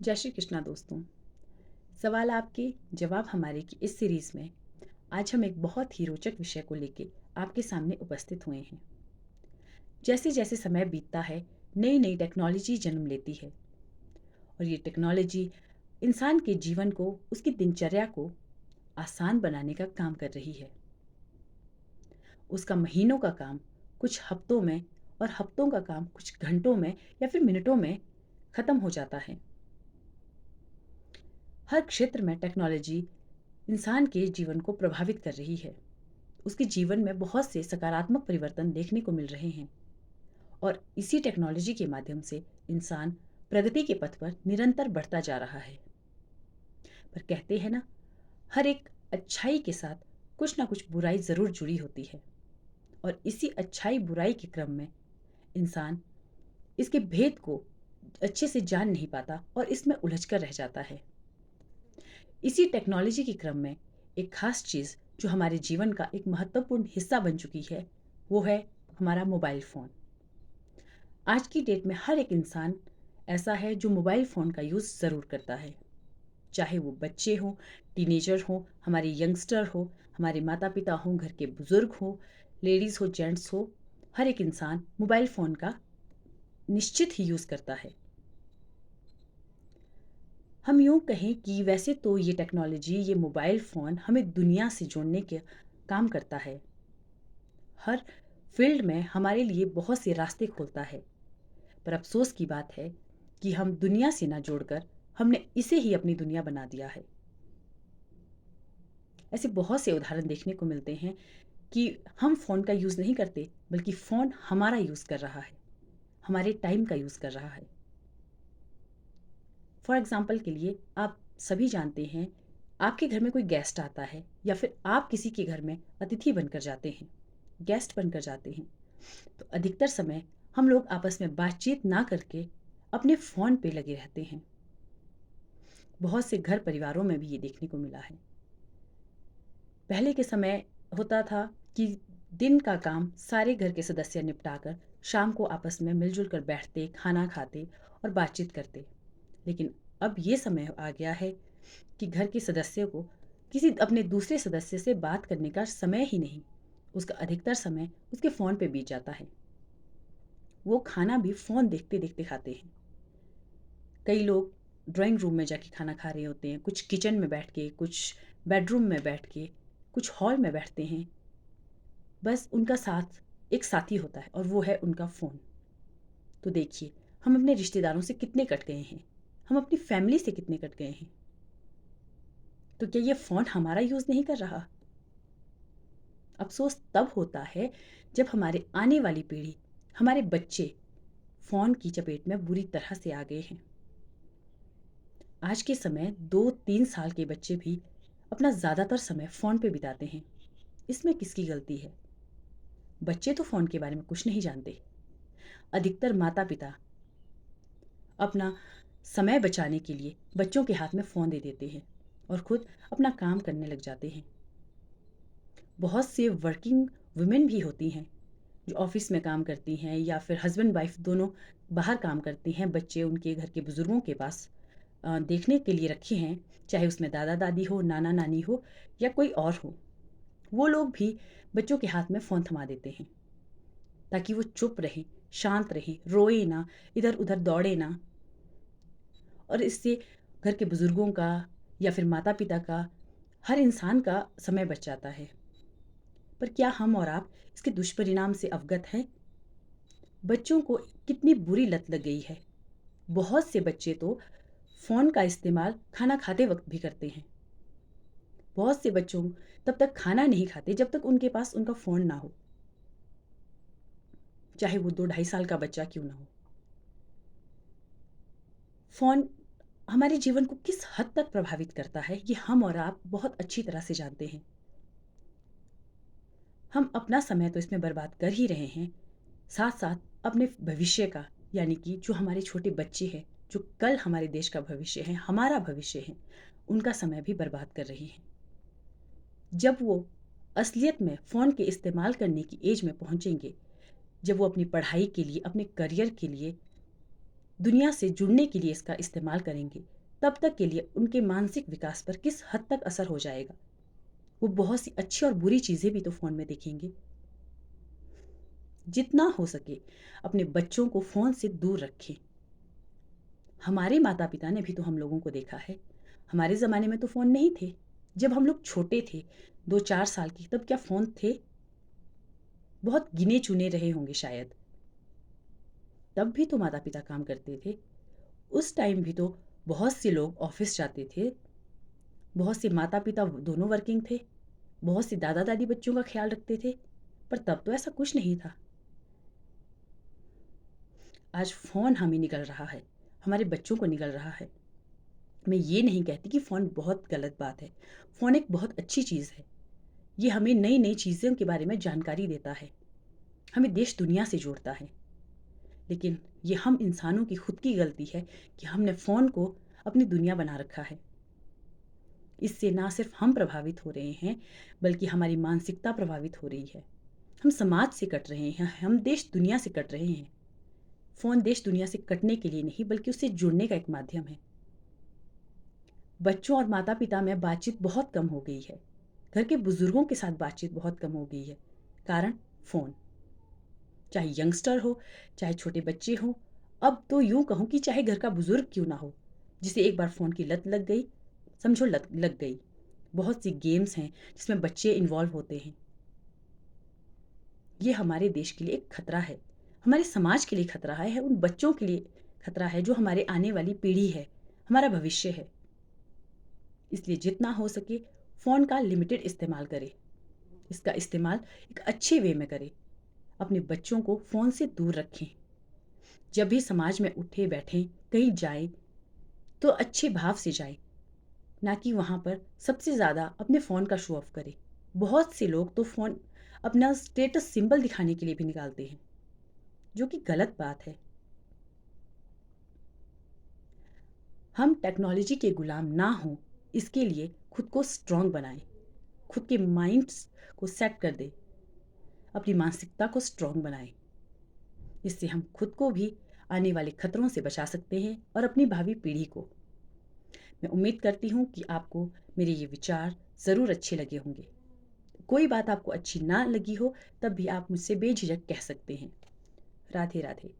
जय श्री कृष्णा दोस्तों। सवाल आपके जवाब हमारे की इस सीरीज में आज हम एक बहुत ही रोचक विषय को लेके आपके सामने उपस्थित हुए हैं। जैसे जैसे समय बीतता है, नई नई टेक्नोलॉजी जन्म लेती है और ये टेक्नोलॉजी इंसान के जीवन को, उसकी दिनचर्या को आसान बनाने का काम कर रही है। उसका महीनों का काम कुछ हफ्तों में और हफ्तों का काम कुछ घंटों में या फिर मिनटों में खत्म हो जाता है। हर क्षेत्र में टेक्नोलॉजी इंसान के जीवन को प्रभावित कर रही है। उसके जीवन में बहुत से सकारात्मक परिवर्तन देखने को मिल रहे हैं और इसी टेक्नोलॉजी के माध्यम से इंसान प्रगति के पथ पर निरंतर बढ़ता जा रहा है। पर कहते हैं ना, हर एक अच्छाई के साथ कुछ ना कुछ बुराई जरूर जुड़ी होती है और इसी अच्छाई बुराई के क्रम में इंसान इसके भेद को अच्छे से जान नहीं पाता और इसमें उलझ कर रह जाता है। इसी टेक्नोलॉजी के क्रम में एक खास चीज़ जो हमारे जीवन का एक महत्वपूर्ण हिस्सा बन चुकी है, वो है हमारा मोबाइल फ़ोन। आज की डेट में हर एक इंसान ऐसा है जो मोबाइल फ़ोन का यूज़ ज़रूर करता है। चाहे वो बच्चे हों, टीनेजर हों, हमारे यंगस्टर हो, हमारे माता पिता हों, घर के बुज़ुर्ग हों, लेडीज़ हो, जेंट्स हो, हर एक इंसान मोबाइल फ़ोन का निश्चित ही यूज़ करता है। हम यूँ कहें कि वैसे तो ये टेक्नोलॉजी, ये मोबाइल फ़ोन हमें दुनिया से जोड़ने के काम करता है। हर फील्ड में हमारे लिए बहुत से रास्ते खोलता है। पर अफ़सोस की बात है कि हम दुनिया से ना जोड़कर हमने इसे ही अपनी दुनिया बना दिया है। ऐसे बहुत से उदाहरण देखने को मिलते हैं कि हम फ़ोन का यूज़ नहीं करते, बल्कि फ़ोन हमारा यूज़ कर रहा है, हमारे टाइम का यूज़ कर रहा है। फॉर एग्ज़ाम्पल के लिए आप सभी जानते हैं, आपके घर में कोई गेस्ट आता है या फिर आप किसी के घर में अतिथि बनकर जाते हैं, गेस्ट बनकर जाते हैं, तो अधिकतर समय हम लोग आपस में बातचीत ना करके अपने फ़ोन पे लगे रहते हैं। बहुत से घर परिवारों में भी ये देखने को मिला है। पहले के समय होता था कि दिन का काम सारे घर के सदस्य निपटाकर शाम को आपस में मिलजुल कर बैठते, खाना खाते और बातचीत करते। लेकिन अब ये समय आ गया है कि घर के सदस्य को किसी अपने दूसरे सदस्य से बात करने का समय ही नहीं। उसका अधिकतर समय उसके फ़ोन पे बीत जाता है। वो खाना भी फ़ोन देखते देखते खाते हैं। कई लोग ड्राइंग रूम में जाके खाना खा रहे होते हैं, कुछ किचन में बैठ के, कुछ बेडरूम में बैठ के, कुछ हॉल में बैठते हैं। बस उनका साथ एक साथी होता है और वो है उनका फ़ोन। तो देखिए, हम अपने रिश्तेदारों से कितने कट गए हैं, हम अपनी फैमिली से कितने कट गए हैं। तो क्या ये फ़ोन हमारा यूज़ नहीं कर रहा? अफ़सोस तब होता है जब हमारे आने वाली पीढ़ी, हमारे बच्चे फ़ोन की चपेट में बुरी तरह से आ गए हैं। आज के समय 2-3 साल के बच्चे भी अपना ज़्यादातर समय फ़ोन पे बिताते हैं। इसमें किसकी गलती है? बच्चे तो फ़ोन के बारे में कुछ नहीं जानते। अधिकतर माता-पिता अपना समय बचाने के लिए बच्चों के हाथ में फ़ोन दे देते हैं और खुद अपना काम करने लग जाते हैं। बहुत से वर्किंग वुमेन भी होती हैं जो ऑफिस में काम करती हैं या फिर हस्बैंड वाइफ दोनों बाहर काम करती हैं। बच्चे उनके घर के बुज़ुर्गों के पास देखने के लिए रखे हैं, चाहे उसमें दादा दादी हो, नाना नानी हो या कोई और हो। वो लोग भी बच्चों के हाथ में फ़ोन थमा देते हैं ताकि वो चुप रहें, शांत रहें, रोए ना, इधर उधर दौड़े ना। और इससे घर के बुज़ुर्गों का या फिर माता पिता का, हर इंसान का समय बच जाता है। पर क्या हम और आप इसके दुष्परिणाम से अवगत हैं? बच्चों को कितनी बुरी लत लग गई है। बहुत से बच्चे तो फ़ोन का इस्तेमाल खाना खाते वक्त भी करते हैं। बहुत से बच्चों तब तक खाना नहीं खाते जब तक उनके पास उनका फ़ोन ना हो, चाहे वो 2-2.5 साल का बच्चा क्यों ना हो। फ़ोन हमारे जीवन को किस हद तक प्रभावित करता है, ये हम और आप बहुत अच्छी तरह से जानते हैं। हम अपना समय तो इसमें बर्बाद कर ही रहे हैं, साथ साथ अपने भविष्य का, यानी कि जो हमारे छोटे बच्चे हैं, जो कल हमारे देश का भविष्य है, हमारा भविष्य है, उनका समय भी बर्बाद कर रहे हैं। जब वो असलियत में फ़ोन के इस्तेमाल करने की एज में पहुंचेंगे, जब वो अपनी पढ़ाई के लिए, अपने करियर के लिए दुनिया से जुड़ने के लिए इसका इस्तेमाल करेंगे, तब तक के लिए उनके मानसिक विकास पर किस हद तक असर हो जाएगा। वो बहुत सी अच्छी और बुरी चीज़ें भी तो फ़ोन में देखेंगे। जितना हो सके अपने बच्चों को फ़ोन से दूर रखें। हमारे माता-पिता ने भी तो हम लोगों को देखा है। हमारे ज़माने में तो फ़ोन नहीं थे। जब हम लोग छोटे थे, 2-4 साल के, तब क्या फ़ोन थे? बहुत गिने-चुने रहे होंगे शायद। तब भी तो माता-पिता काम करते थे। उस टाइम भी तो बहुत से लोग ऑफ़िस जाते थे। बहुत से माता-पिता दोनों वर्किंग थे। बहुत से दादा-दादी बच्चों का ख़्याल रखते थे। पर तब तो ऐसा कुछ नहीं था। आज फ़ोन हमें निगल रहा है, हमारे बच्चों को निगल रहा है। मैं ये नहीं कहती कि फ़ोन बहुत गलत बात है। फ़ोन एक बहुत अच्छी चीज़ है। ये हमें नई-नई चीज़ों के बारे में जानकारी देता है। हमें देश दुनिया से जोड़ता है। लेकिन ये हम इंसानों की खुद की गलती है कि हमने फ़ोन को अपनी दुनिया बना रखा है। इससे ना सिर्फ हम प्रभावित हो रहे हैं, बल्कि हमारी मानसिकता प्रभावित हो रही है। हम समाज से कट रहे हैं, हम देश दुनिया से कट रहे हैं। फ़ोन देश दुनिया से कटने के लिए नहीं, बल्कि उससे जुड़ने का एक माध्यम है। बच्चों और माता-पिता में बातचीत बहुत कम हो गई है। घर के बुजुर्गों के साथ बातचीत बहुत कम हो गई है। कारण फ़ोन। चाहे यंगस्टर हो, चाहे छोटे बच्चे हों, अब तो यूँ कहूँ कि चाहे घर का बुजुर्ग क्यों ना हो, जिसे एक बार फ़ोन की लत लग गई, समझो लत लग गई। बहुत सी गेम्स हैं जिसमें बच्चे इन्वॉल्व होते हैं। ये हमारे देश के लिए एक खतरा है, हमारे समाज के लिए खतरा है, उन बच्चों के लिए खतरा है जो हमारे आने वाली पीढ़ी है, हमारा भविष्य है। इसलिए जितना हो सके फ़ोन का लिमिटेड इस्तेमाल करें। इसका इस्तेमाल एक अच्छे वे में करें। अपने बच्चों को फ़ोन से दूर रखें। जब भी समाज में उठे बैठें, कहीं जाएं, तो अच्छे भाव से जाएं, ना कि वहाँ पर सबसे ज़्यादा अपने फ़ोन का शो ऑफ करें। बहुत से लोग तो फ़ोन अपना स्टेटस सिंबल दिखाने के लिए भी निकालते हैं, जो कि गलत बात है। हम टेक्नोलॉजी के गुलाम ना हों, इसके लिए खुद को स्ट्रॉन्ग बनाएं, खुद के माइंड्स को सेट कर दें, अपनी मानसिकता को स्ट्रॉन्ग बनाएं। इससे हम खुद को भी आने वाले खतरों से बचा सकते हैं और अपनी भावी पीढ़ी को। मैं उम्मीद करती हूँ कि आपको मेरे ये विचार ज़रूर अच्छे लगे होंगे। कोई बात आपको अच्छी ना लगी हो, तब भी आप मुझसे बेझिझक कह सकते हैं। राधे राधे।